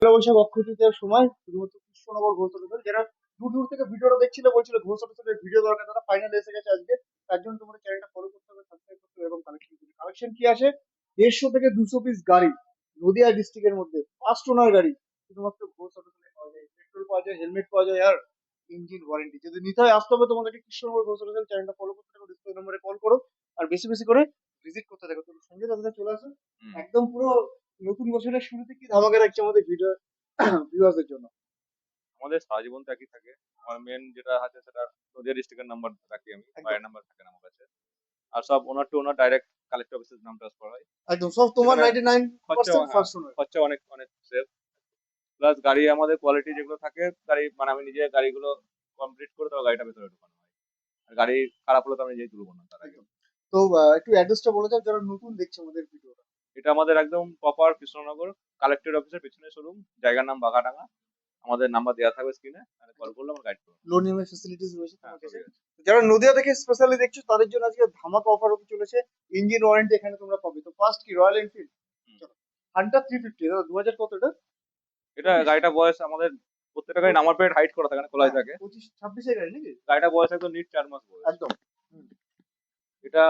পয়লা বৈশাখ অক্ষয় তৃতীয়ার সময় শুধুমাত্র কৃষ্ণনগর ঘোষ হোটেল যারা দূর দূর থেকে ভিডিওটা দেখছিল বলছিল ঘোষ হোটেলের ভিডিও দরকার, তারা ফাইনাল এসে গেছে আজকে। তার জন্য তোমাদের চ্যানেলটা ফলো করতে হবে, সাবস্ক্রাইব করতে হবে এবং কালেকশন কি আছে 150 থেকে 200 পিস গাড়ি নদিয়া ডিস্ট্রিক্টের মধ্যে ফার্স্ট ওনার গাড়ি শুধুমাত্র ঘোষ হোটেলে পাওয়া যায়। পেট্রোল পাওয়া যায়, হেলমেট পাওয়া যায় আর ইঞ্জিন ওয়ারেন্টি। যদি নিতে হয় আসতে হবে তোমাদেরকে কৃষ্ণনগর ঘোষ হোটেল। চ্যানেলটা ফলো করতে থাকো, ডিসপ্লে নম্বরে কল করো আর বেশি বেশি করে ভিজিট করতে থাকো। তো সঙ্গে তাদের চলে আসো। একদম পুরো নতুন বছরের শুরুতে কি ধামাকা রাখছে আমাদের ভিডিও ভিউয়ার্সদের জন্য। আমাদের সারা জীবন তো একই থাকে। আমার মেন যেটা আছে সেটা নদিয়া ডিস্ট্রিক্টের নাম্বার রাখি আমি, একদম বাইরের নাম্বার থাকে না আমার কাছে। আর সব ওনার টু ওনার ডাইরেক্ট কালেক্টর অফিসের নাম ট্রান্সফার হয়। একদম সব তোমার সেখানে 99% হ্যাঁ, ফার্স্ট ওনার। খরচা অনেক অনেক সেভ। প্লাস গাড়ি আমাদের কোয়ালিটি যেগুলো থাকে, গাড়ি মানে আমি নিজে গাড়িগুলো কমপ্লিট করে তারপর গাড়িটা ভেতরে ঢোকানো হয়। আর গাড়ি খারাপ হলে তো আমি নিজেই তুলবো না তার আগে। একদম। তো একটু অ্যাড্রেসটা বলে দাও যারা নতুন দেখছে আমাদের ভিডিওটা। এটা আমাদের একদম প্রপার কৃষ্ণনগর কালেক্টর অফিসের পিছনে শোরুম, জায়গার নাম বাঘাডাঙ্গা। আমাদের নাম্বার দেওয়া থাকবে স্ক্রিনে, কল করলে আমরা গাইড করবো। লোন ইএমআই ফ্যাসিলিটিস রয়েছে হ্যাঁ, তোমার কাছে। সবই আছে। যারা নদিয়া থেকে স্পেশালি দেখছো তাদের জন্য আজকে ধামাকা অফার হতে চলেছে। ইঞ্জিন ওয়ারেন্টি এখানে তোমরা পাবে। তো ফার্স্ট কি রয়্যাল এনফিল্ড, হুম। চলো হান্টার 350 দাদা 2000 কত এটা? এটা গাড়িটা বয়স আমাদের প্রত্যেকটা গাড়ি নাম্বার প্লেট হাইড করা থাকে না, খোলাই থাকে। 25-26 এর গাড়ি নাকি? গাড়িটা বয়স একদম নিট 4 মাস বয়স। একদম। এটা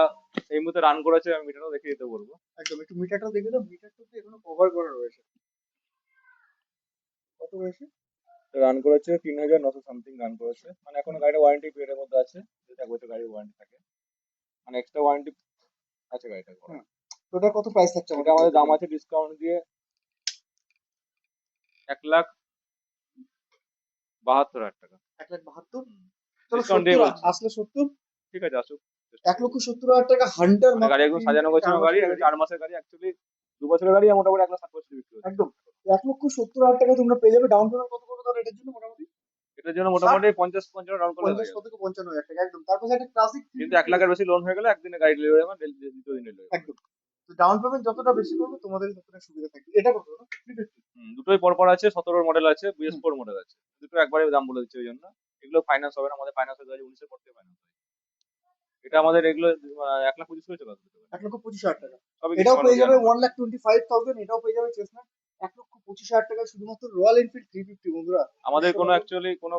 এই মুহূর্তে রান করেছে, আমি মিটারও দেখিয়ে দিতে বলবো। একদম একটু মিটারটা দেখে দাও। মিটারটা তো এখনো কভার করা রয়েছে। কত রয়েছে? রান করেছে 3,900 সামথিং রান করেছে, মানে এখনো গাড়িটা ওয়ারেন্টি পিরিয়ডের মধ্যে আছে। যেটা বলছে গাড়ির ওয়ারেন্টি থাকে, মানে এক্সট্রা ওয়ারেন্টি আছে গাড়িটা করা। হ্যাঁ। তো ওটা কত প্রাইস থাকছে এটা আমাদের দাম আছে ডিসকাউন্ট দিয়ে 1,72,000 টাকা। 1,72,000। চলো ডিসকাউন্ট দিয়ে 70 বলছি। আসলে 70। ঠিক আছে, আসুক। 1,70,000 হান্টার মানে মাত্র গাড়ি একদম 3 সাজানো থেকে 4 গোছানো গাড়ি, মাসের এখন গাড়ি। 4 মাসের গাড়ি অ্যাকচুয়ালি 2 বছরের গাড়ি মোটামুটি 1,60,000 বিক্রি হচ্ছে। একদম 1,70,000 তোমরা পেয়ে যাবে। ডাউন পেমেন্ট কত করবে তাহলে এটার জন্য মোটামুটি? এটার জন্য 60, মোটামুটি 50-55 রাউন্ড করলে হয়ে 50 যাবে। থেকে 55,000 একদম। তারপর একটা ক্লাসিক কিন্তু 1 350 লাখের রয়েছে। বেশি লোন হয়ে গেলে একদিনে গাড়ি ডেলিভারি হবে, দ্বিতীয় দিন ডেলিভারি হবে। একদম। তো ডাউন পেমেন্ট যতটা বেশি করবে তোমাদের ততটা সুবিধা থাকবে। এটা কত হলো? 350। দুটোই পরপর আছে, 17 মডেল আছে, হুম। BS4 মডেল আছে। দুটো একবারে দাম বলে দিচ্ছি ওই জন্য। এগুলো ফাইন্যান্স হবে না, আমাদের ফাইন্যান্স হয়ে 2019 পর থেকে ফাইন্যান্স হয়। এটা আমাদের এগুলো 1,25,000 করে চলে আসবে। 1,25,000 সবই এটাও কৃষ্ণনগর পেয়ে নদীয়া যাবে নাম্বার। 1,25,000। এটাও পেয়ে যাবে চেসনাট 1,25,000 শুধুমাত্র রয়্যাল এনফিল্ড 350 বন্ধুরা। আমাদের কোনো কৃষ্ণনগর। অ্যাকচুয়ালি কোনো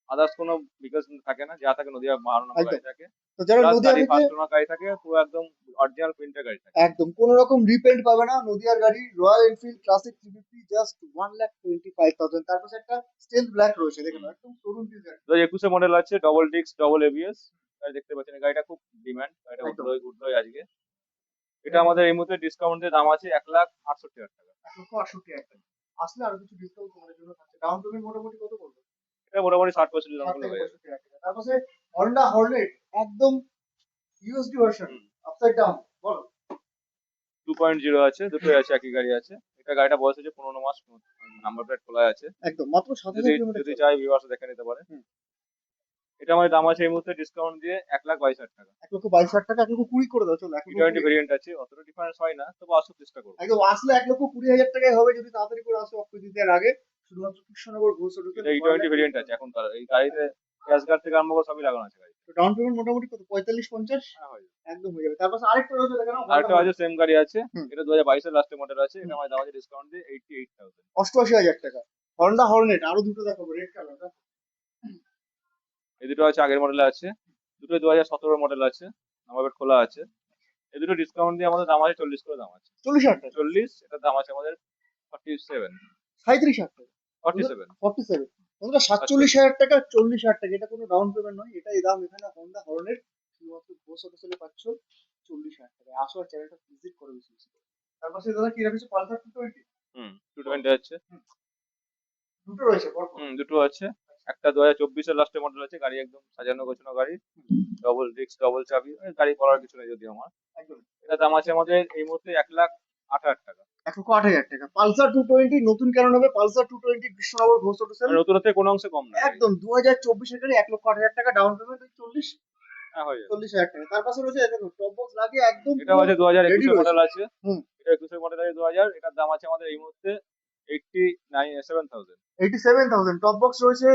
আদার্স কোনো বিকজ থাকে না, যা থাকে নদীয়া 12 নম্বর একদম। গাড়ি থাকে। তো যারা প্লাস নদিয়া গাড়ি থেকে ফার্স্ট ওনার গাড়ি থাকে, পুরো একদম অরিজিনাল প্রিন্টের গাড়ি থাকে। একদম কোনো রকম রিপেন্ট পাবে না। নদিয়ার গাড়ি রয়্যাল এনফিল্ড ক্লাসিক 350 জাস্ট 1,25,000। তারপর একটা স্টিল ব্ল্যাক রয়েছে, দেখে নাও একদম তরুণ ডিজাইন। 2021 মডেল আছে, ডবল ডিস্ক ডবল এবিএস গাড়ি দেখতে পাচ্ছেন। এই গাড়িটা খুব ডিমান্ড, গাড়িটা একদম। উঠলোই আজকে। এটা আমাদের এই মুহূর্তে ডিসকাউন্টের দাম আছে 1,68,000 টাকা। 1,68,000 আসলে আরো কিছু ডিসকাউন্ট তোমাদের জন্য থাকছে। ডাউন পেমেন্ট মোটামুটি কত করবে? এটা মোটামুটি 60% দাম 60 করলে থেকে হয়ে যাবে। 65,000 তারপর হন্ডা হর্নেট একদম ইউএসডি ভার্সন আপসাইড ডাউন বলো। 2.0 আছে, দুটোই আছে, একই গাড়ি আছে। এটা গাড়িটা বয়স হচ্ছে 15 মাস, নাম্বার প্লেট খোলা আছে। একদম মাত্র 7,000 যদি কিলোমিটার যদি চলে। চাই ভিউয়ার্স দেখে নিতে পারে। হুম। এটা আমাদের দাম আছে এই মুহূর্তে ডিসকাউন্ট দিয়ে 1,22,000 টাকা। 1,22,000 1,20,000 করে দাও চলো। T20 ভেরিয়েন্ট আছে, অতটা ডিফারেন্স হয় না, তবু আসুক, চেষ্টা করবো। একদম আসলে 1,20,000 টাকায় হবে যদি তাড়াতাড়ি করে আসো অক্ষয় তৃতীয়ার আগে। শুধুমাত্র কৃষ্ণনগর ঘোষ হোটেল এটা E20 ভেরিয়েন্ট আছে এখন। এই গাড়িতে ক্যাশ গার্ড থেকে আরম্ভ করে সবই লাগানো আছে গাড়ি। ডাউন পেমেন্ট মোটামুটি কত 45-50 হ্যাঁ, হয়ে যাবে। একদম হয়ে যাবে। তারপর আরেকটা রয়েছে দেখে নাও আরেকটা আছে, সেম গাড়ি আছে। হুম। এটা 2022 এর লাস্টের মডেল আছে। এটা হুম। আমাদের দাম আছে ডিসকাউন্ট দিয়ে 88,000। 88,000 হন্ডা হর্নেট আরো দুটো দেখাবো রেড কালারটা। এই দুটো আছে, আগের মডেল আছে। দুটো 2017 মডেল আছে, নাম্বার খোলা আছে। এই দুটো ডিসকাউন্ট দিয়ে আমাদের দাম আছে 40 করে দাম আছে। 40,000 টাকা। 40, এটার দাম আছে আমাদের 47। 37,000 টাকা। 47। 47 বন্ধুরা 47,000 টাকা 40,000 টাকা। এটা কোনো ডাউন পেমেন্ট নয়, এটাই দাম এখানে হন্ডা হর্নেট শুধুমাত্র ঘোষ হোটেলে পাচ্ছ 40,000 টাকায়। আসো আর চ্যানেলটা ভিজিট করো বেশি বেশি করে। তারপর দাদা কি রেখেছো পালসার 220? 220 আছে। দুটো রয়েছে পরপর। দুটো আছে। একটা 2024 এর লাস্টের মডেল আছে, গাড়ি একদম সাজানো গোছানো গাড়ি, ডবল ডিস্ক ডবল চাবি, গাড়ি করার কিছু নেই যদি আমার। একদম এটা দাম আছে আমাদের এই মুহূর্তে 1,08,000 টাকা। 1,08,000 টাকা পালসার 220 নতুন কেন নেবে? Pulsar 220 Krishnanagar Ghosh hotel. মানে নতুনত্বের কোনো অংশে কম না গাড়ি। একদম 2024 গাড়ি 1,08,000 টাকা ডাউন পেমেন্ট 40 হ্যাঁ, হয়ে যাবে। 40,000 টাকা। তার পাশে রয়েছে দেখো টপ বক্স লাগিয়ে একদম এটা আছে 2021 রেডি এর রয়েছে। মডেল আছে। হুম। এটা 21 এর মডেল আছে 2000। এটার দাম আছে আমাদের এই মুহূর্তে 87,000। 87,000 টপ বক্স রয়েছে।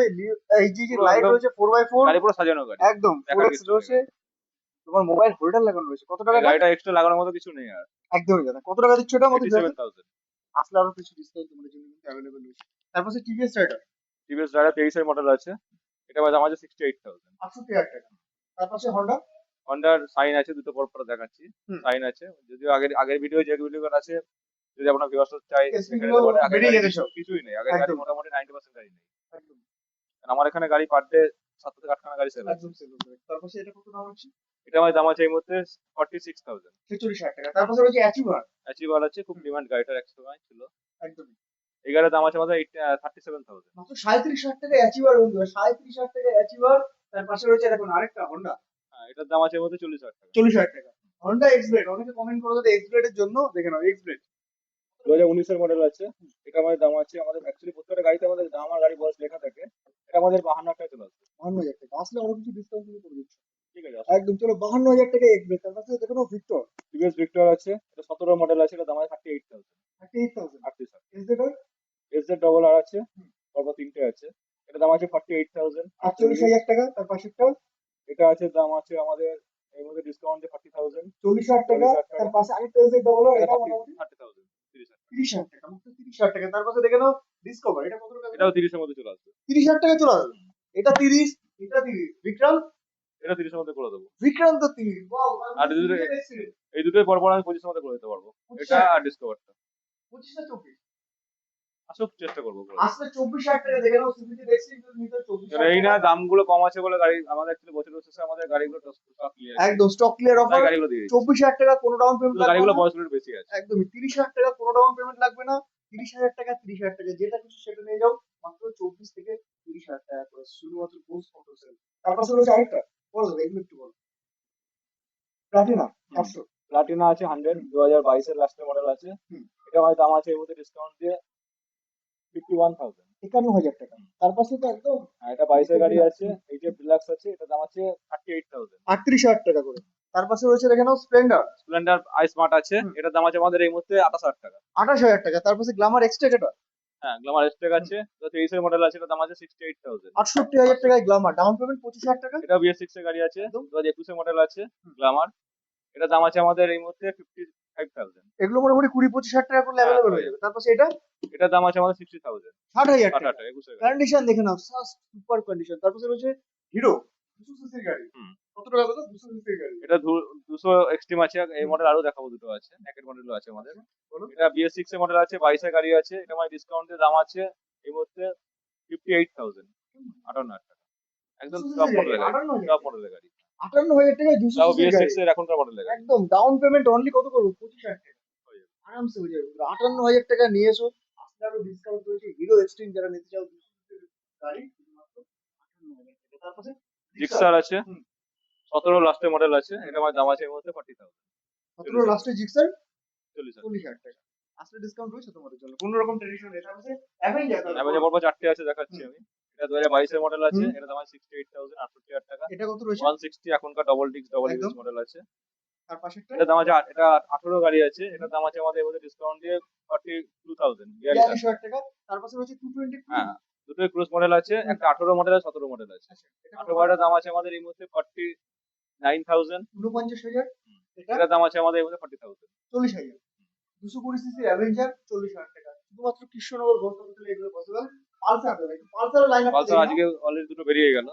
এইচজিজি পুরো লাইট একদম রয়েছে 4x4 গাড়ি পুরো সাজানো গাড়ি, একদম দেখার 4x কিছু নেই রয়েছে। গাড়ি। তোমার মোবাইল হোল্ডার লাগানো রয়েছে। কত টাকা মানে এটা? গাড়িটা এক্সট্রা লাগানোর মতো কিছু নেই আর। একদমই দাদা কত টাকা দিচ্ছ এটা আমাদের ভিউয়ারদের? 87,000। আসলে আরো কিছু ডিসকাউন্ট তোমাদের জন্য কিন্তু অ্যাভেলেবেল রয়েছে। তারপর হচ্ছে টিভিএস রাইডার টিভিএস রাইডার 23 এর মডেল আছে, এটা দাম আছে 68,000। 68,000 টাকা। তারপর হচ্ছে হন্ডা। হন্ডার সাইন আছে, দুটো পর পর দেখাচ্ছি। হুম। সাইন আছে, যদিও আগের আগের ভিডিও যে ভিডিও আছে, যদি আপনার ভিউয়ার্স চাই এসপি দেখে গুলো নিতে পারে। আগের বেরিয়ে গাড়ি গেছে সব। কিছুই নেই, আগের গাড়ি একদম মোটামুটি 90% গাড়ি নেই। একদম কারণ আমার এখানে গাড়ি পার ডে 7 থেকে 8 খানা গাড়ি সেল আছে। একদম সেল হবে। তারপর হচ্ছে এটা কত দাম হচ্ছে? এটা আমার দাম আছে এই মুহূর্তে 46,000। 46,000 টাকা। তারপর হচ্ছে অ্যাচিভার। অ্যাচিভার আছে, খুব ডিমান্ড গাড়িটার একসময় ছিল। একদমই। এই গাড়ির দাম আছে আমাদের 37,000। মাত্র 37,000 টাকা অ্যাচিভার বন্ধুরা, 37,000 টাকা অ্যাচিভার। তার পাশে রয়েছে দেখুন আরেকটা হন্ডা, হ্যাঁ, এটার দাম আছে এই মুহূর্তে 40,000 টাকা। 40,000 টাকা। হন্ডা এক্স ব্লেড, অনেকে কমেন্ট করে দাদা এক্স ব্লেড এর জন্য, দেখে নাও এক্স ব্লেড 2019 এর মডেল আছে। এটা আমাদের দাম আছে, আমাদের অ্যাকচুয়ালি প্রত্যেকটা গাড়িতে আমাদের দাম আর গাড়ি বয়স লেখা থাকে। এটা আমাদের 52 টাকা চলে আসবে। 52,000 টাকা। আসলে আরো কিছু ডিসকাউন্ট তুমি করে দিচ্ছ। ঠিক আছে। একদম, চলো 52,000 টাকা এক্স ব্লেড। তার পাশে দেখো নাও ভিক্টর টিভিএস ভিক্টর আছে, এটা 17 মডেল আছে, এটা দাম আছে 38,000। 38,000। 38,000। এসজেডার এসজেড ডবল আর আছে, পরপর তিনটে আছে, এটা দাম আছে 48,000। 48,000 টাকা। তার পাশেরটা এটা আছে, দাম আছে আমাদের এই মধ্যে ডিসকাউন্টে 40,000। 40,000 টাকা। 40,000 তার টাকা। পাশে আরেকটা এসজেড ডবল, এটা এটা মোটামুটি 30,000, 30,000। 30,000 টাকা। মাত্র 30,000 টাকা। তার পাশে দেখে নাও ডিসকভার, এটা কত টাকা? এটাও 30 এর মধ্যে চলে আসবে। 30,000 টাকা চলে আসবে। এটা 30, এটা 30। বিক্রান্ত, এটা 30 এর মধ্যে করে দেবো। বিক্রান্ত 30। ওয়াও, আর এই দুটো, এই দুটোই পরপর আমি 25 এর মধ্যে করে দিতে পারবো। এটা আর ডিসকভারটা 25 না 24? আসুক, চেষ্টা করবো করে। আসলে 24,000 টাকা দেখে নাও, সিভিটি দেখছি কিন্তু নিতে এবার 24,000 এই না, টাকা। দামগুলো কম আছে বলে গাড়ি আমাদের অ্যাকচুয়ালি বছরের শেষে আমাদের গাড়িগুলো স্টক ক্লিয়ার আছে, একদম স্টক ক্লিয়ার তাই অফার। গাড়িগুলো দিয়ে দিচ্ছি। 24,000 টাকা, কোনো ডাউন পেমেন্ট শুধু লাগবে গাড়িগুলো না। বয়সগুলো বেশি আছে। একদমই 30,000 টাকা, কোনো ডাউন পেমেন্ট লাগবে না। 30,000 টাকা, 30,000 টাকা, যেটা কিছু সেটা নিয়ে যাও। মাত্র 24 থেকে 30,000 টাকা করে, শুধুমাত্র পোস্ট ফটো সেল। তারপর হচ্ছে আরেকটা, বলো দাদা এগুলো একটু বলো। প্লাটিনা 800। প্লাটিনা আছে 100, 2022 এর লাস্টের মডেল আছে। হুম। এটা আমার দাম আছে এই মুহূর্তে ডিসকাউন্ট দিয়ে 51,000। 51,000 টাকা। তার পাশে তো একদম আর এটা 22 এর গাড়ি আছে, এই যে ডিলাক্স আছে, এটা দাম আছে 38,000। 38,000 টাকা করে। তার পাশে রয়েছে দেখে নাও স্প্লেন্ডার, স্প্লেন্ডার আই স্মার্ট আছে, এটার দাম আছে আমাদের এই মুহূর্তে 28,000 টাকা। 28,000 টাকা। তার পাশে গ্ল্যামার এক্সটেক, এটা হ্যাঁ, গ্ল্যামার এসটেক আছে, তো 23 এর মডেল আছে, এটার দাম আছে 68,000। 68,000 টাকায় গ্ল্যামার, ডাউন পেমেন্ট 25,000 টাকা। এটা BS6 এর গাড়ি আছে, একদম। 2021 এর মডেল আছে গ্ল্যামার, এটার দাম আছে আমাদের এই মুহূর্তে 55,000। এগুলো মোটামুটি 20-25,000 টাকা করলে হ্যাঁ, অ্যাভেলেবেল হয়ে হয়ে যাবে। যাবে। তারপর এটা এটার দাম আছে আমাদের 60,000। 60,000 টাকা। 68, 21 এর গাড়ি। কন্ডিশন দেখে নাও, সুপার কন্ডিশন। তারপর রয়েছে হিরো 200 সিসির গাড়ি। হুম। কত টাকা দাদা? 200 সিসির গাড়ি। এটা 200 এক্সট্রিম আছে, এই মডেল আরো দেখাবো, দুটো আছে, নেকেড মডেলও আছে আমাদের। বলো। এটা BS6 এর মডেল আছে, 22 এর গাড়ি আছে, এটা আমার ডিসকাউন্টের দাম আছে এই মুহূর্তে 58,000, 58,000 টাকা। একদম 200 টপ সিসির গাড়ি, মডেলের গাড়ি, 58,000 টপ টাকা। মডেলের গাড়ি। 58,000 টাকায় 200 তাও সিসির গাড়ি। BS6 এর এখনকার মডেলের গাড়ি। একদম ডাউন পেমেন্ট অনলি কত করবো? 25,000 টাকা। হয়ে যাবে। আরামসে হয়ে যাবে। 58,000 টাকা নিয়ে এসো। আসলে আরো ডিসকাউন্ট রয়েছে। হিরো এক্সট্রিম যারা নিতে চাও 200 সিসির গাড়ি, শুধুমাত্র 58,000 টাকা। তারপরে জিক্সার আছে, হুম। 17 লাস্টের মডেল আছে, এটা আমার দাম আছে এই মুহূর্তে 40,000। 17 লাস্টে জিক্সার 40,000। 40,000 টাকা। আসলে ডিসকাউন্ট রয়েছে তোমাদের জন্য। কোন রকম ট্রেডিশনাল, এটা হচ্ছে অ্যাভেঞ্জার। অ্যাভেঞ্জার পরপর 4টে আছে, দেখাচ্ছি আমি। এটা 2022 এর মডেল আছে, হুম। এটা দাম আছে 68,000, 68,000 টাকা। এটা কত রয়েছে? 160 এখনকার ডবল ডিস্ক ডবল একদম। ইউজ মডেল আছে। তার পাশেরটা এটা দাম আছে এটা 18 গাড়ি আছে, এটা দাম আছে আমাদের মধ্যে ডিসকাউন্ট দিয়ে 42,000, 42,000। 42,000 টাকা। তার পাশে রয়েছে 220 হ্যাঁ, দুটোই ক্রুজ মডেল আছে, একটা 18 মডেল আর 17 মডেল আছে। আচ্ছা, এটা 18 মডেলের দাম আছে আমাদের এই মুহূর্তে 49,000। 49,000। এটা এটার দাম আছে আমাদের এই মুহূর্তে 40,000। 40,000। 220 সিসির অ্যাভেঞ্জার 40,000 টাকা। শুধুমাত্র কৃষ্ণনগর ঘোষ হোটেলে এগুলো পসিবল। পালসার দেবে, পালসারের লাইন আপ পালসার আজকে অলরেডি দুটো বেরিয়ে গেল।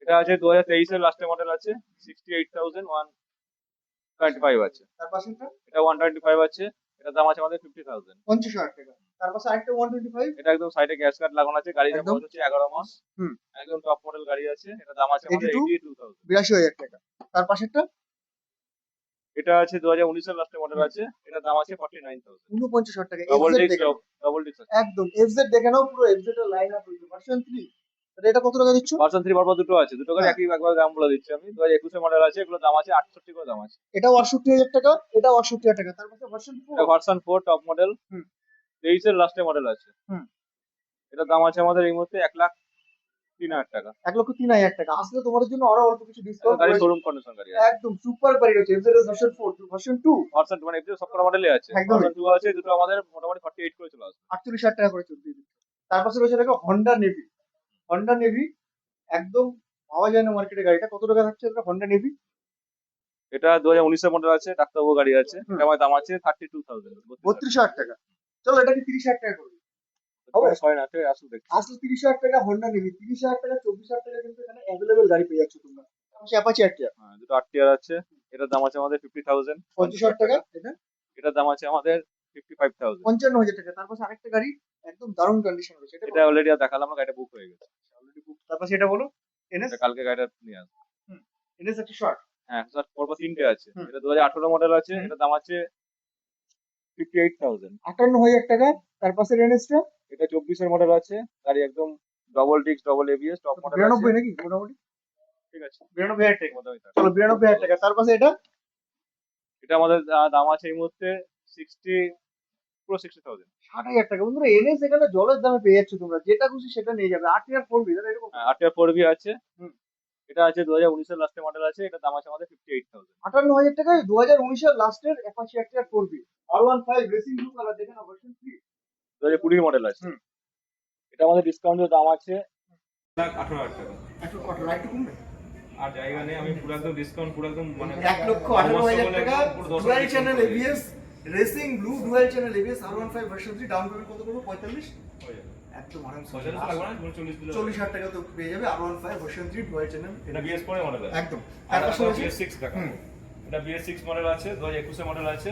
এটা আছে 2023 এর লাস্টের মডেল আছে, 68,125 আছে। তার পাশেরটা এটা 125 আছে, এটার দাম আছে আমাদের 50,000। 50,000 টাকা। তার পাশে আরেকটা 125। এটা একদম সাইডে গ্যাস কার্ড লাগানো আছে, গাড়ির একদম। বয়স হচ্ছে 11 মাস। হুম। একদম টপ মডেল গাড়ি আছে, এটার দাম আছে আমাদের 82, 82,000। 82,000 টাকা। তার পাশেরটা এটা আছে 2019 এর লাস্টের মডেল আছে, এটার দাম আছে 49,000। 49,000 টাকা। ডবল এফজেড ডিস্ক, দেখে নাও। ডবল ডিস্ক আছে। একদম এফজেড দেখে নাও, পুরো এফজেড এর লাইন আপ রয়েছে। ভার্সন 3। এটা কত টাকা দিচ্ছ? ভার্সন 3 পরপর দুটো আছে, দুটো গাড়ি হ্যাঁ। একই একবার দাম বলে দিচ্ছি আমি। 2021 এর মডেল আছে, এগুলো দাম আছে 68 করে দাম আছে। এটাও 68,000 টাকা, এটাও 68,000 টাকা। তার পাশে ভার্সন 4। এটা ভার্সন 4 টপ মডেল, হুম। 23 এর লাস্টের মডেল আছে। হুম। এটার দাম আছে আমাদের এই মুহূর্তে 1,03,000 টাকা। 1,03,000 টাকা। আসলে তোমাদের জন্য আরো অল্প কিছু ডিসকাউন্ট গাড়ি রয়েছে। শোরুম কন্ডিশন গাড়ি আছে। একদম সুপার গাড়ি রয়েছে। FZ version 4, version 2। ভার্সন মানে এগুলো সবকটা মডেলই আছে। একদমই। ভার্সন 2 আছে, দুটো আমাদের মোটামুটি 48 করে চলে আসবে। 48,000 টাকা করে চলছে। তার পাশে রয়েছে দেখো হন্ডা নেভি। হন্ডা নেভি একদম পাওয়া যায় না মার্কেটে গাড়িটা। কত টাকা থাকছে এটা হন্ডা নেভি? এটা 2019 এর মডেল আছে, ডাক্তারবাবু গাড়ি আছে। হুম। এটা আমার দাম আছে 32,000। 32,000 টাকা। চলো এটা কি 30,000 টাকা করবে? হবে? হয় না, ঠিক আছে, আসুন দেখছি। আসলে 30,000 টাকা হন্ডা নেবে, 30,000 টাকা 24,000 টাকা কিন্তু এখানে অ্যাভেলেবেল গাড়ি পেয়ে যাচ্ছ তোমরা। অ্যাপাচি আরটিআর হ্যাঁ, দুটো আরটিআর আছে। এটার দাম আছে আমাদের 50,000। 50,000 টাকা, এটা এটার দাম আছে আমাদের 55,000। 55,000 টাকা। তারপর আরেকটা গাড়ি একদম দারুণ কন্ডিশন রয়েছে, এটা এটা অলরেডি দেখালাম, আমার গাড়িটা বুক হয়ে গেছে। Already book. তারপর সেটা বলো, এনএস। এটা কালকে গাড়িটা নিয়ে আসবো। এনএস একটা শর্ট। হ্যাঁ স্যার, পরপর তিনটে আছে। হুম। এটা 2018 মডেল আছে। হুম। এটার দাম আছে 58,000। 58,000 টাকা। তার পাশে এনএসটা এটা 24 এর মডেল আছে। গাড়ি একদম double disc, double ABS, top model আছে। 92 নাকি মোটামুটি? ঠিক আছে, 92,000 টাকা। মোটামুটি তাই। চলো 92,000 টাকা। তার পাশে এটা এটা আমাদের দাম আছে এই মুহূর্তে 60, পুরো 60,000। 60,000 টাকা। বন্ধুরা এনএস এখানে জলের দামে পেয়ে যাচ্ছ তোমরা, যেটা খুশি সেটা নিয়ে যাবে। আরটিআর 4 হুইলার এরকম। আরটিআর 4বি আছে। হুম। এটা আছে 2019 এর লাস্টের মডেল আছে। এটা দাম আছে আমাদের 58,000। 58,000 টাকায় 2019 এর লাস্টের অ্যাপাচি আরটিআর 4বি R15 রেসিং ব্লু কালার, দেখে নাও ভার্সন 3। 2020 মডেল আছে। হুম। এটা আমাদের ডিসকাউন্টের দাম আছে 18,000 টাকা। একটু কত রাইট কমবে? আর জায়গা নেই, আমি পুরো একদম ডিসকাউন্ট, পুরো একদম মানে 1,18,000 টাকা পুরো 10,000 dual channel ABS racing blue dual channel ABS R15 version 3। Down payment কত করবো? 45। হয়ে যাবে। একদম আরামসে 40 লাগবে না, 40 দিলে 40,000 টাকা তো পেয়ে যাবে R15 ভার্সন 3 ডুয়াল চ্যানেল। এটা বিএস 4 মডেল আছে। একদম। আর তার পাশে রয়েছে বিএস 6 দেখাবো। এটা বিএস 6 মডেল আছে, 2021 এর মডেল আছে।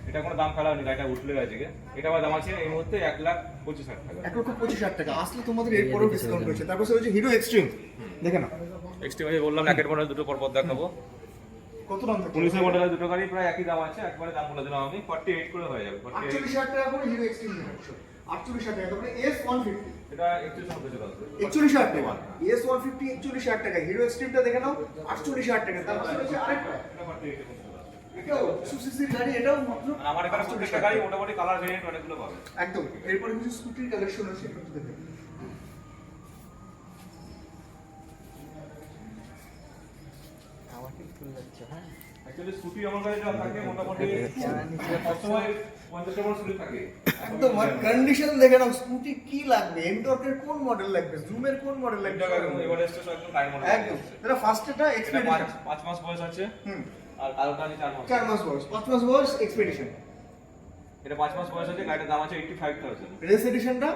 এটা কোনো দাম ফেলা হয়নি, গাড়িটা উঠলে গেছে গিয়ে। এটা আমার দাম আছে এই মুহূর্তে 1,25,000 টাকা। 1,25,000 টাকা। আসলে তোমাদের এরপরেও ডিসকাউন্ট রয়েছে। তারপর রয়েছে হিরো এক্সট্রিম, দেখে নাও এক্সট্রিম বললাম, একের মডেল দুটো পর পর দেখাবো। কত দাম থাকে? 19 এর মডেলের দুটো গাড়ি প্রায় একই দাম আছে। একবারে দাম বলে দিলাম আমি, 48 করে হয়ে যাবে। 48। 48,000 টাকা করে হিরো এক্সট্রিম নিয়ে আসছো। 48,000 টাকা। তারপরে S150 এটা 31 মধ্যে চলে আসবে। 41,000 টাকা। S150 41,000 টাকা। হিরো এক্সট্রিমটা দেখে নাও 48,000 টাকা। তারপর রয়েছে আরেকটা, এটা 48 এর মধ্যে চলে আসবে। এটাও সুসিসির গাড়ি, এটাও মাত্র আর আমার এখানে প্রত্যেকটা গাড়ি মোটামুটি কালার ভেরিয়েন্ট অনেকগুলো পাবে। একদম। এরপরে কিছু স্কুটির কালেকশন আছে, একটু দেখে। অ্যাকচুয়ালি স্কুটি আমার কাছে যা থাকে মোটামুটি সবসময় 50 নম্বর স্কুটি থাকে। একদম আর কন্ডিশন দেখে নাও। স্কুটি কি লাগবে? এনটর্কের কোন মডেল লাগবে? জুমের কোন মডেল লাগবে? এভারেস্ট তো একদম টাইম মডেল। একদম। এটা ফার্স্ট এটা এটা এক্সপেডিশন। 5 মাস বয়স আছে। হুম। আর কালোটা আছে 4 মাস। 4 মাস বয়স, 5 মাস বয়স এক্সপেডিশন। এটা 5 মাস বয়স আছে, গাড়িটার দাম আছে 85,000। রেস এডিশনটা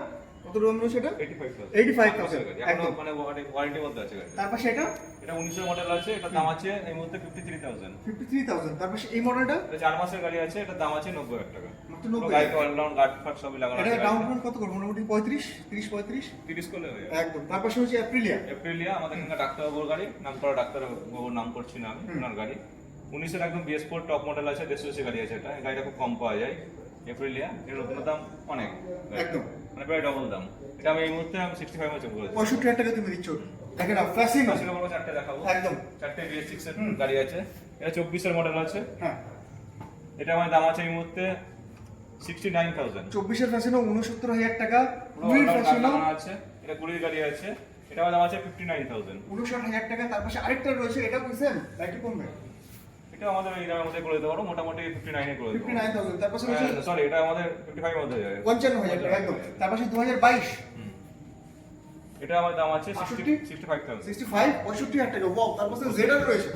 কত দাম রয়েছে? এটা 85,000। 85,000 এখনো একদম। মানে ওয়ারেন্টির মধ্যে আছে গাড়ি। তারপর সেটা এটা 19 এর মডেল আছে। এটার দাম আছে এই মুহূর্তে 53,000। 53,000। তারপর এই মডেলটা এটা 4 মাসের গাড়ি আছে। এটার দাম আছে 90,000 টাকা। মাত্র পুরো 90,000 গাড়িতে অলরাউন্ড গার্ড ফাট সবই লাগানো এটা আছে। ডাউন পেমেন্ট কত করব? মোটামুটি 35, 35। 30 করলে হয়ে যাবে। একদম। তারপর হচ্ছে অ্যাপ্রিলিয়া। এপ্রিলিয়া আমাদের এখানে ডাক্তারবাবুর গাড়ি, নাম করা ডাক্তারবাবুর নাম করছি না আমি, ওনার গাড়ি। 19 এর একদম BS4 টপ মডেল আছে, 150 গাড়ি আছে। এটা এই গাড়িটা খুব কম পাওয়া যায়। এপ্রিলিয়া এর নতুন দাম অনেক, একদম। মানে প্রায় ডবল দাম। এটা আমি এই মুহূর্তে 65 এ চলে করেছি। 65,000 টাকা তুমি দিচ্ছ। দেখেন না ফ্যাসিনো। সেটা বলবো চারটে দেখাবো। একদম। চারটে BS6 এর গাড়ি আছে। এটা 24 এর মডেল আছে। হ্যাঁ। এটা আমার দাম আছে এই মুহূর্তে 69,000। 24 এর ফ্যাসিনো 69,000 টাকা। পুরো 20 এর অলরাউন্ড ফ্যাসিনো লাগানো আছে। এটা 20 গাড়ি আছে। এটা আমার দাম আছে 59,000। 59,000 টাকা। তারপর আরেকটা রয়েছে, এটা কি সেম একটু কমবে? এটা আমাদের এই দামের মধ্যে করে দিতে পারো, মোটামুটি 59 এ করে দেবো। 59,000। তারপর রয়েছে সরি, এটা আমাদের 55 এর মধ্যে হয়ে যাবে। 55,000 টাকা একদম। তারপর 2022 এটা আমার দাম আছে 65,000 65,000। 65 65,000 টাকা। ওয়াও। তারপর জেডার রয়েছে।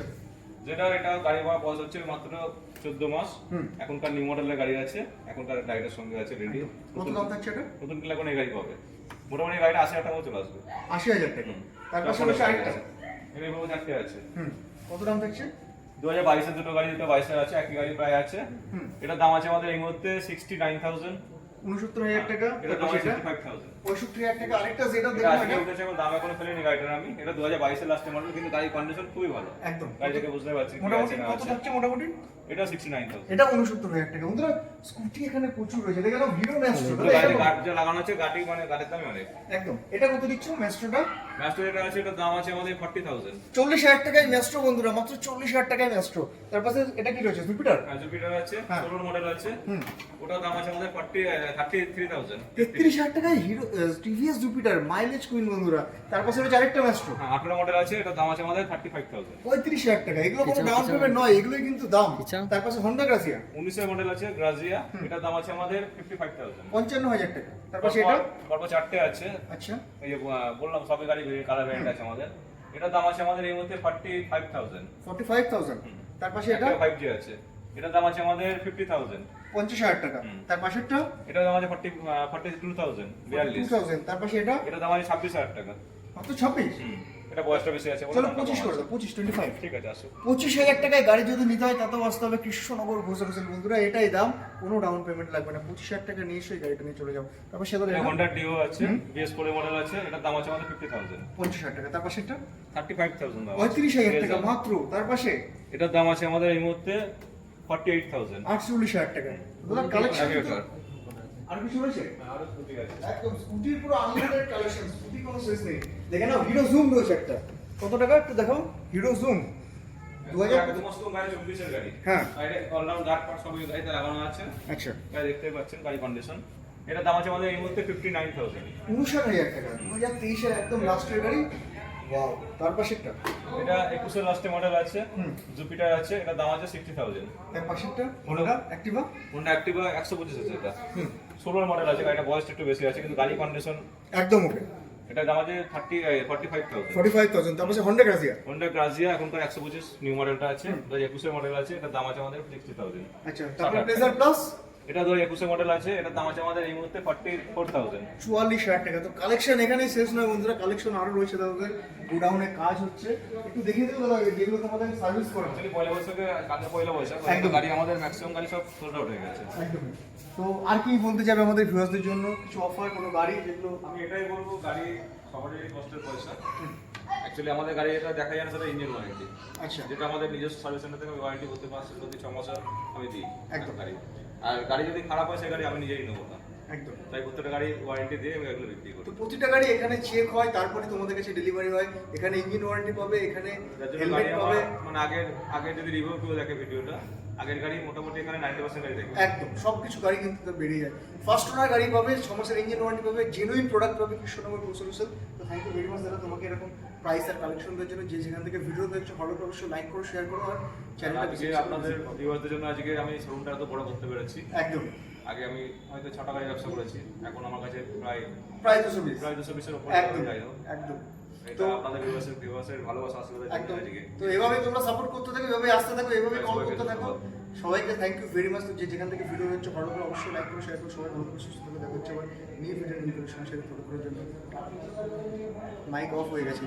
যেটা এটা গাড়ি আমার বয়স হচ্ছে মাত্র 14 মাস। হুম। এখনকার নিউ মডেলের গাড়ি আছে, এখনকার গাড়িটার সঙ্গে আছে রেডি। কত দাম থাকছে এটা? নতুন কিনলে কোনো এই গাড়ি পাবে, মোটামুটি গাড়িটা 80,000 টাকা চলে আসবে। 80,000 টাকা। তারপর রয়েছে আরেকটা। এর মধ্যে চারটে আছে। হুম। কত দাম থাকছে? 2022 এর দুটো গাড়ি, দুটো 22 এর আছে, একই গাড়ি প্রায় আছে। হুম। এটার দাম আছে আমাদের এই মুহূর্তে 69,000। 69,000 টাকা। এটার দাম তারপর আছে সেটা 65,000। 65,000 টাকা। আরেকটা যেটা এটা দেখুন আজকে এটা উঠেছে, এখন দাম এখনো ফেলেনি গাড়িটার আমি। এটা 2022 এর লাস্টের মডেল, কিন্তু গাড়ির কন্ডিশন খুবই ভালো। একদম। গাড়ি দেখে বুঝতে পারছি কি মোটামুটি আছে না কত আছে। থাকছে মোটামুটি? এটা 69,000। এটা 69,000 টাকা। বন্ধুরা স্কুটি এখানে প্রচুর রয়েছে, দেখে নাও হিরো ম্যাস্ট্রো। গাড়ি গার্ড যা লাগানো আছে, গাড়ি মানে গাড়ির দামই অনেক। একদম। এটা কত দিচ্ছ ম্যাস্ট্রোটা? ম্যাস্টার যেটা আছে, এটার দাম আছে আমাদের 40,000। 40,000 টাকায় ম্যাস্ট্রো বন্ধুরা, মাত্র 40,000 টাকায় ম্যাস্ট্রো। তারপর এটা কি রয়েছে? জুপিটার। আর জুপিটার আছে, হ্যাঁ। 16 মডেল আছে। হুম। ওটার দাম আছে আমাদের 33,000। 33,000 টাকায় hero TVS Jupiter mileage queen বন্ধুরা। তারপর রয়েছে আরেকটা ম্যাস্ট্রো। হ্যাঁ, 18 মডেল আছে, এটার দাম আছে আমাদের 35,000। 35,000 টাকা। এগুলো কোনো ডাউন পেমেন্ট নয়, এগুলোই কিন্তু দাম। তারপর হন্ডা গ্রাসিয়া 19 এর মডেল আছে, গ্রাজিয়া। এটার দাম আছে আমাদের 55,000। 55,000 টাকা। তারপর সেটা তারপর চারটে আছে। আচ্ছা এই যে বললাম সবই গাড়ি কালার ভ্যারিয়েন্ট আছে আমাদের। এটার দাম আছে আমাদের এই মুহূর্তে 45,000। 45,000। তার পাশে এটা 5G আছে, এটার দাম আছে আমাদের 50,000। 50,000 টাকা। তার পাশেরটা এটার দাম আছে 42,000, 42। 2000। তার পাশে এটা এটার দাম আছে 26,000 টাকা। মাত্র 26। এটা বয়সটা বেশি আছে বলে চলো দামটা 25 কম করে আছে। দাও, 25, 25। ঠিক আছে, আসো। 25,000 টাকায় গাড়ি যদি নিতে হয় তাতেও আসতে হবে কৃষ্ণনগর ঘোষ হোটেল বন্ধুরা, এটাই দাম, কোনো ডাউন পেমেন্ট লাগবে না। 25,000 টাকা নিয়ে এসে গাড়িটা নিয়ে চলে যাও। তারপর সেটা এটা Honda Dio আছে, BS4 মডেল আছে, এটার দাম আছে আমাদের 50,000। 50,000 টাকা। তার পাশেরটা 35,000 দাম আছে। 35,000 টাকা মাত্র। তার পাশে এটার দাম আছে আমাদের এই মুহূর্তে 48,000। 48,000 টাকা। দাদা কালেকশন Aviator। আর কিছু রয়েছে? আরো স্কুটি আছে। একদম স্কুটির পুরো আনলিমিটেড কালেকশন, স্কুটি কোনো শেষ নেই। দেখে নাও হিরো জুম রয়েছে একটা, কত টাকা একটু দেখাও। Hero zoom 2000। একদম মস্ত গাড়ি, 24 এর গাড়ি। হ্যাঁ। গাড়ি অলরাউন্ড গার্ড পার্ট সব এই গাড়িতে লাগানো আছে। আচ্ছা, গাড়ি দেখতে পাচ্ছেন, গাড়ি কন্ডিশন। এটার দাম আছে আমাদের এই মুহূর্তে 59,000। 59,000 টাকা। 2023 এর একদম লাস্টের গাড়ি। ওয়াও। তার পাশেরটা এটা 21 এর লাস্টে মডেল আছে, জুপিটার আছে, এটার দাম আছে 60,000। তার পাশেরটা হোন্ডা অ্যাক্টিভা। Honda Activa 125 আছে এটা। 16 মডেল আছে, গাড়িটা বয়সটা একটু বেশি আছে কিন্তু গাড়ি কন্ডিশন। একদম ওকে। এটার দাম আছে 45,000। 45,000। তার পাশে হোন্ডা গ্রাজিয়া। Honda Grazia এখনকার 125 নিউ মডেলটা আছে, 2021 এর মডেল আছে, এটার দাম আছে আমাদের 60,000। আচ্ছা, তারপর প্লেজার প্লাস এটা 2021 এর মডেল আছে, এটার দাম আছে আমাদের এই মুহূর্তে 44,000। 44,000 টাকা। তো কালেকশন এখানেই শেষ নয় বন্ধুরা, কালেকশন আরো রয়েছে তাদের গোডাউনে কাজ হচ্ছে। একটু দেখিয়ে দেবো দাদা যেগুলো তোমাদের সার্ভিস করা হয়। Actually পয়লা বৈশাখে, কালকে পয়লা বৈশাখ, একদম। গাড়ি আমাদের ম্যাক্সিমাম গাড়ি সব সোল্ড আউট হয়ে গেছে। একদম। তো আর কি বলতে যাবে আমাদের ভিউয়ার্সদের জন্য, কিছু অফার, কোনো গাড়ি যেগুলো? আমি এটাই বলবো, গাড়ি সবারই কষ্টের পয়সা। অ্যাকচুয়ালি আমাদের গাড়ি এটা দেখা যায় না, সেটা ইঞ্জিন ওয়ারেন্টি, আচ্ছা, যেটা আমাদের নিজস্ব সার্ভিস সেন্টার থেকে ওয়ারেন্টি করতে পারছি প্রতি 6 মাসের আমি দিই একদম। গাড়ি। আর গাড়ি যদি খারাপ হয় সেই গাড়ি আমি নিজেই নেবো না, একদম। তাই প্রত্যেকটা গাড়ি ওয়ারেন্টি দিয়ে আমি এগুলো বিক্রি করি। তো প্রতিটা গাড়ি এখানে চেক হয়, তারপরে তোমাদের কাছে ডেলিভারি হয়। এখানে ইঞ্জিন ওয়ারেন্টি পাবে, এখানে যার জন্য হেলমেট গাড়ি পাবে। আমার মানে আগের যদি রিভিউ কেউ দেখে ভিডিওটা, আগের গাড়ি মোটামুটি এখানে 90% গাড়ি দেখবে। একদম সবকিছু গাড়ি কিন্তু তো বেরিয়ে যায়। ফার্স্ট ওনার গাড়ি পাবে, 6 মাসের ইঞ্জিন ওয়ারেন্টি পাবে, জেনুইন প্রোডাক্ট পাবে কৃষ্ণনগর গ্রো সলিউশন। তো থ্যাংক ইউ ভেরি মাচ দাদা তোমাকে এরকম প্রাইস আর কালেকশন দেওয়ার জন্য। যে যেখান থেকে ভিডিও দেখছো ভালো করে অবশ্যই লাইক করো, শেয়ার করো, আর চ্যানেলটা আজকে আপনাদের ভিউয়ারদের জন্য আজকে আমি শোরুমটা এত বড় করতে পেরেছি। একদম আগে আমি হয়তো 6টা গাড়ি ব্যবসা করেছি, এখন আমার কাছে প্রায় প্রায় 220। 220 এর উপর একদম যাই হোক। একদম। এটা তো আপনাদের ভিউয়ার্সের ভালোবাসা আশীর্বাদের জন্য একদম। আজকে। তো এভাবে তোমরা সাপোর্ট করতে থাকো, এভাবে আসতে থাকো, এভাবে কল করতে থাকো। সবাইকে থ্যাংক ইউ ভেরি মাচ। যে যেখান থেকে ভিডিও দেখছো ভালো করে অবশ্যই লাইক করো, শেয়ার করো। সবাই ভালো করে সুস্থ থাকো, দেখা হচ্ছে আবার নিউ ভিডিও ইনফরমেশন শেয়ার করার জন্য। মাইক অফ হয়ে গেছে।